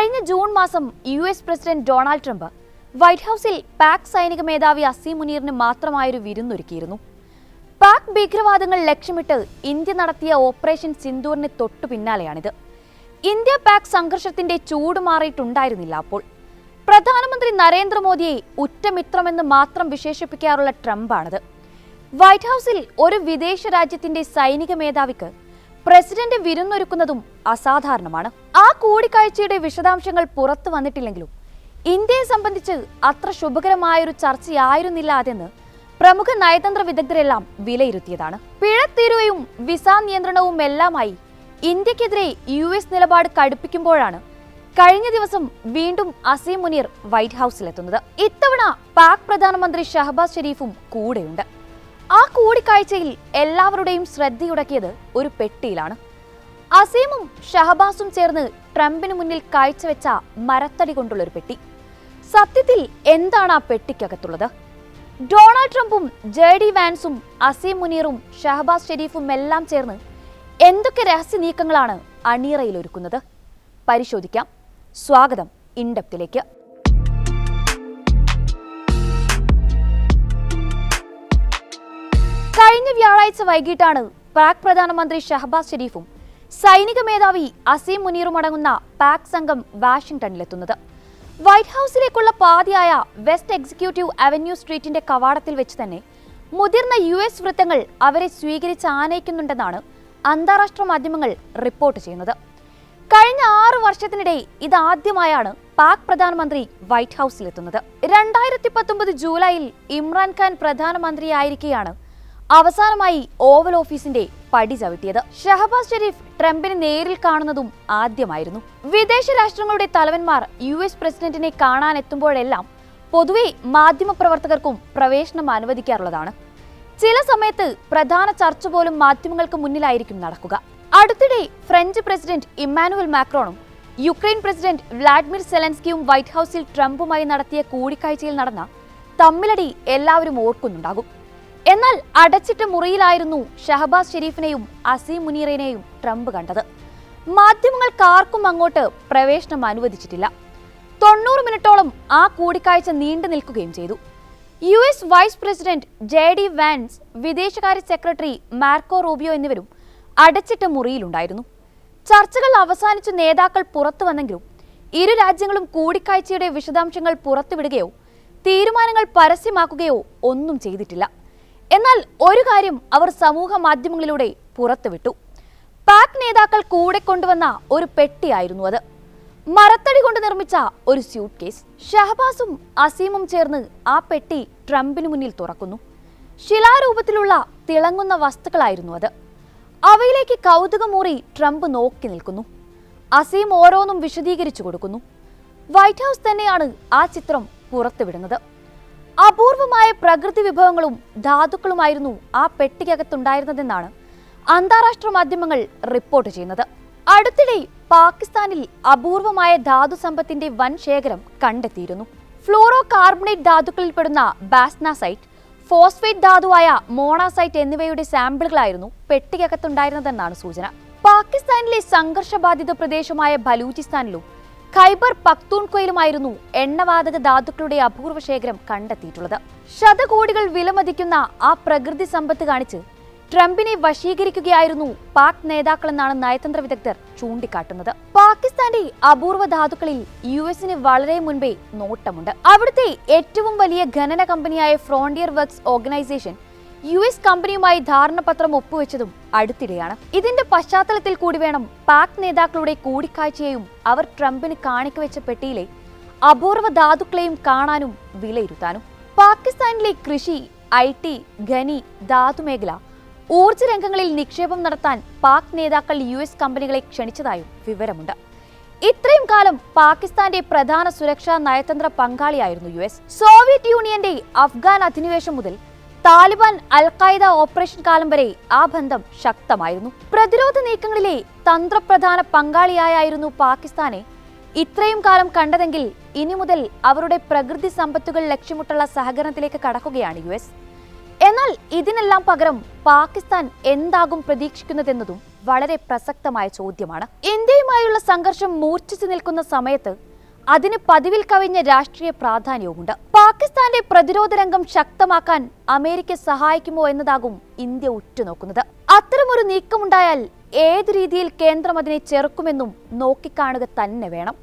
കഴിഞ്ഞ ജൂൺ മാസം US president Donald Trump white ഹൌസിൽ പാക് സൈനിക മേധാവി അസീം മുനീറിന് മാത്രമായൊരു വിരുന്നൊരുക്കിയിരുന്നു. പാക് ഭീകരവാദങ്ങൾ ലക്ഷ്യമിട്ട് ഇന്ത്യ നടത്തിയ ഓപ്പറേഷൻ സിന്ദൂറിന് തൊട്ടു പിന്നാലെയാണിത്. ഇന്ത്യ പാക് സംഘർഷത്തിന്റെ ചൂട് മാറിയിട്ടുണ്ടായിരുന്നില്ല അപ്പോൾ. പ്രധാനമന്ത്രി നരേന്ദ്രമോദിയെ ഉറ്റമിത്രമെന്ന് മാത്രം വിശേഷിപ്പിക്കാറുള്ള ട്രംപാണിത്. വൈറ്റ് ഹൌസിൽ ഒരു വിദേശ രാജ്യത്തിന്റെ സൈനിക മേധാവിക്ക് പ്രസിഡന്റ് വിരുന്നൊരുക്കുന്നതും അസാധാരണമാണ്. ആ കൂടിക്കാഴ്ചയുടെ വിശദാംശങ്ങൾ പുറത്തു വന്നിട്ടില്ലെങ്കിലും ഇന്ത്യയെ സംബന്ധിച്ച് അത്ര ശുഭകരമായൊരു ചർച്ചയായിരുന്നില്ല അതെന്ന് പ്രമുഖ നയതന്ത്ര വിദഗ്ധരെല്ലാം വിലയിരുത്തിയതാണ്. പിഴത്തീരുവയും വിസ നിയന്ത്രണവും എല്ലാമായി ഇന്ത്യക്കെതിരെ യുഎസ് നിലപാട് കടുപ്പിക്കുമ്പോഴാണ് കഴിഞ്ഞ ദിവസം വീണ്ടും അസീം മുനീർ വൈറ്റ് ഹൌസിലെത്തുന്നത്. ഇത്തവണ പാക് പ്രധാനമന്ത്രി ഷഹബാസ് ഷെരീഫും കൂടെയുണ്ട്. ആ കൂടിക്കാഴ്ചയിൽ എല്ലാവരുടെയും ശ്രദ്ധയുടക്കിയത് ഒരു പെട്ടിയിലാണ്. അസീമും ഷഹബാസും ചേർന്ന് ട്രംപിന് മുന്നിൽ കാഴ്ചവെച്ച മരത്തടി കൊണ്ടുള്ള ഒരു പെട്ടി. സത്യത്തിൽ എന്താണ് ആ പെട്ടിക്കകത്തുള്ളത്? ഡൊണാൾഡ് ട്രംപും JD വാൻസും അസീം മുനീറും ഷഹബാസ് ഷെരീഫും എല്ലാം ചേർന്ന് എന്തൊക്കെ രഹസ്യ നീക്കങ്ങളാണ് അണിയറയിലൊരുക്കുന്നത്? പരിശോധിക്കാം. സ്വാഗതം ഇൻഡെപ്തിലേക്ക്. കഴിഞ്ഞ വ്യാഴാഴ്ച വൈകിട്ടാണ് പാക് പ്രധാനമന്ത്രി ഷഹബാസ് ഷെരീഫും സൈനിക മേധാവി അസീം മുനീറും അടങ്ങുന്ന പാക് സംഘം വാഷിംഗ്ടണിലെത്തുന്നത്. വൈറ്റ് ഹൌസിലേക്കുള്ള പാതയായ വെസ്റ്റ് എക്സിക്യൂട്ടീവ് അവന്യൂ സ്ട്രീറ്റിന്റെ കവാടത്തിൽ വെച്ച് തന്നെ മുതിർന്ന US വൃത്തങ്ങൾ അവരെ സ്വീകരിച്ച് ആനയിക്കുന്നുണ്ടെന്നാണ് അന്താരാഷ്ട്ര മാധ്യമങ്ങൾ റിപ്പോർട്ട് ചെയ്യുന്നത്. കഴിഞ്ഞ 6 വർഷത്തിനിടെ ഇതാദ്യമായാണ് പാക് പ്രധാനമന്ത്രി വൈറ്റ് ഹൌസിലെത്തുന്നത്. 2019 ജൂലൈയിൽ ഇമ്രാൻഖാൻ പ്രധാനമന്ത്രിയായിരിക്കെയാണ് അവസാനമായി ഓവൽ ഓഫീസിന്റെ പടി ചവിട്ടിയത്. ഷഹബാസ് ഷെരീഫ് ട്രംപിനെ നേരിൽ കാണുന്നതും ആദ്യമായിരുന്നു. വിദേശ രാഷ്ട്രങ്ങളുടെ തലവന്മാർ US പ്രസിഡന്റിനെ കാണാനെത്തുമ്പോഴെല്ലാം പൊതുവെ മാധ്യമപ്രവർത്തകർക്കും പ്രവേശനം അനുവദിക്കാറുള്ളതാണ്. ചില സമയത്ത് പ്രധാന ചർച്ച പോലും മാധ്യമങ്ങൾക്ക് മുന്നിലായിരിക്കും നടക്കുക. അടുത്തിടെ ഫ്രഞ്ച് പ്രസിഡന്റ് ഇമ്മാനുവൽ മാക്രോണും യുക്രൈൻ പ്രസിഡന്റ് വ്ളാഡിമിർ സെലൻസ്കിയും വൈറ്റ് ഹൌസിൽ ട്രംപുമായി നടത്തിയ കൂടിക്കാഴ്ചയിൽ നടന്ന തമ്മിലടി എല്ലാവരും ഓർക്കുന്നുണ്ടാകും. എന്നാൽ അടച്ചിട്ട മുറിയിലായിരുന്നു ഷഹബാസ് ഷെരീഫിനെയും അസീം മുനീറിനെയും ട്രംപ് കണ്ടത്. മാധ്യമങ്ങൾക്കാർക്കും അങ്ങോട്ട് പ്രവേശനം അനുവദിച്ചിട്ടില്ല. 90 മിനിറ്റോളം ആ കൂടിക്കാഴ്ച നീണ്ടു നിൽക്കുകയും ചെയ്തു. US vice president JD Vance, വിദേശകാര്യ സെക്രട്ടറി മാർക്കോ റൂബിയോ എന്നിവരും അടച്ചിട്ട മുറിയിലുണ്ടായിരുന്നു. ചർച്ചകൾ അവസാനിച്ച് നേതാക്കൾ പുറത്തു വന്നെങ്കിലും ഇരു രാജ്യങ്ങളും കൂടിക്കാഴ്ചയുടെ വിശദാംശങ്ങൾ പുറത്തുവിടുകയോ തീരുമാനങ്ങൾ പരസ്യമാക്കുകയോ ഒന്നും ചെയ്തിട്ടില്ല. എന്നാൽ ഒരു കാര്യം അവർ സമൂഹ മാധ്യമങ്ങളിലൂടെ പുറത്തുവിട്ടു. പാക് നേതാക്കൾ കൂടെ കൊണ്ടുവന്ന ഒരു പെട്ടിയായിരുന്നു അത്. മരത്തടി കൊണ്ട് നിർമ്മിച്ച ഒരു സ്യൂട്ട് കേസ്. ഷഹബാസും അസീമും ചേർന്ന് ആ പെട്ടി ട്രംപിന് മുന്നിൽ തുറക്കുന്നു. ശിലാരൂപത്തിലുള്ള തിളങ്ങുന്ന വസ്തുക്കളായിരുന്നു അത്. അവയിലേക്ക് കൗതുകമൂറി ട്രംപ് നോക്കി നിൽക്കുന്നു. അസീം ഓരോന്നും വിശദീകരിച്ചു കൊടുക്കുന്നു. വൈറ്റ് ഹൌസ് തന്നെയാണ് ആ ചിത്രം പുറത്തുവിടുന്നത്. അപൂർവമായ പ്രകൃതി വിഭവങ്ങളും ധാതുക്കളുമായിരുന്നു ആ പെട്ടിക്കകത്തുണ്ടായിരുന്നതെന്നാണ് അന്താരാഷ്ട്ര മാധ്യമങ്ങൾ റിപ്പോർട്ട് ചെയ്യുന്നത്. അടുത്തിടെ പാകിസ്ഥാനിൽ അപൂർവമായ ധാതു സമ്പത്തിന്റെ വൻ ശേഖരം കണ്ടെത്തിയിരുന്നു. ഫ്ലൂറോ കാർബണേറ്റ് ധാതുക്കളിൽപ്പെടുന്ന ബാസ്നാസൈറ്റ്, ഫോസ്ഫേറ്റ് ധാതുവായ മോണാസൈറ്റ് എന്നിവയുടെ സാമ്പിളുകളായിരുന്നു പെട്ടിക്കകത്തുണ്ടായിരുന്നതെന്നാണ് സൂചന. പാകിസ്ഥാനിലെ സംഘർഷബാധിത പ്രദേശമായ ബലൂചിസ്ഥാനിലും ഖൈബർ പക്തൂൺക്വയിലുമായിരുന്നു എണ്ണവാതക ധാതുക്കളുടെ അപൂർവ ശേഖരം കണ്ടെത്തിയിട്ടുള്ളത്. ശതകോടികൾ വിലമതിക്കുന്ന ആ പ്രകൃതി സമ്പത്ത് കാണിച്ച് ട്രംപിനെ വശീകരിക്കുകയായിരുന്നു പാക് നേതാക്കളെന്നാണ് നയതന്ത്ര വിദഗ്ധർ ചൂണ്ടിക്കാട്ടുന്നത്. പാകിസ്ഥാന്റെ അപൂർവ ധാതുക്കളിൽ US വളരെ മുൻപേ നോട്ടമുണ്ട്. അവിടുത്തെ ഏറ്റവും വലിയ ഖനന കമ്പനിയായ ഫ്രോണ്ടിയർ വർക്ക്സ് ഓർഗനൈസേഷൻ US കമ്പനിയുമായി ധാരണാപത്രം ഒപ്പുവെച്ചതും അടുത്തിടെയാണ്. ഇതിന്റെ പശ്ചാത്തലത്തിൽ കൂടി വേണം പാക് നേതാക്കളുടെ കൂടിക്കാഴ്ചയെയും അവർ ട്രംപിന് കാണിക്കവെച്ച പെട്ടിയിലെ അപൂർവ ധാതുക്കളെയും കാണാനും വിലയിരുത്താനും. പാകിസ്ഥാനിലെ കൃഷി, IT, ഖനി, ധാതുമേഖല, ഊർജ്ജ രംഗങ്ങളിൽ നിക്ഷേപം നടത്താൻ പാക് നേതാക്കൾ US കമ്പനികളെ ക്ഷണിച്ചതായും വിവരമുണ്ട്. ഇത്രയും കാലം പാകിസ്ഥാന്റെ പ്രധാന സുരക്ഷാ നയതന്ത്ര പങ്കാളിയായിരുന്നു US. സോവിയറ്റ് യൂണിയന്റെ അഫ്ഗാൻ അധിനിവേശം മുതൽ താലിബാൻ, അൽ-ഖായിദ ഓപ്പറേഷൻ കാലം വരെ ആ ബന്ധം ശക്തമായിരുന്നു. പ്രതിരോധ നീക്കങ്ങളിലെ തന്ത്രപ്രധാന പങ്കാളിയായിരുന്നു പാകിസ്ഥാനെ ഇത്രയും കാലം കണ്ടതെങ്കിൽ ഇനി മുതൽ അവരുടെ പ്രകൃതി സമ്പത്തുകൾ ലക്ഷ്യമിട്ടുള്ള സഹകരണത്തിലേക്ക് കടക്കുകയാണ് US. എന്നാൽ ഇതിനെല്ലാം പകരം പാകിസ്ഥാൻ എന്താകും പ്രതീക്ഷിക്കുന്നതെന്നതും വളരെ പ്രസക്തമായ ചോദ്യമാണ്. ഇന്ത്യയുമായുള്ള സംഘർഷം മൂർച്ഛിച്ചു നിൽക്കുന്ന സമയത്ത് അതിന് പതിവിൽ കവിഞ്ഞ രാഷ്ട്രീയ പ്രാധാന്യവുമുണ്ട്. പാകിസ്ഥാന്റെ പ്രതിരോധ രംഗം ശക്തമാക്കാൻ അമേരിക്ക സഹായിക്കുമോ എന്നതാകും ഇന്ത്യ ഉറ്റുനോക്കുന്നത്. അത്തരമൊരു നീക്കമുണ്ടായാൽ ഏത് രീതിയിൽ കേന്ദ്രം അതിനെ ചെറുക്കുമെന്നും നോക്കിക്കാണുക തന്നെ വേണം.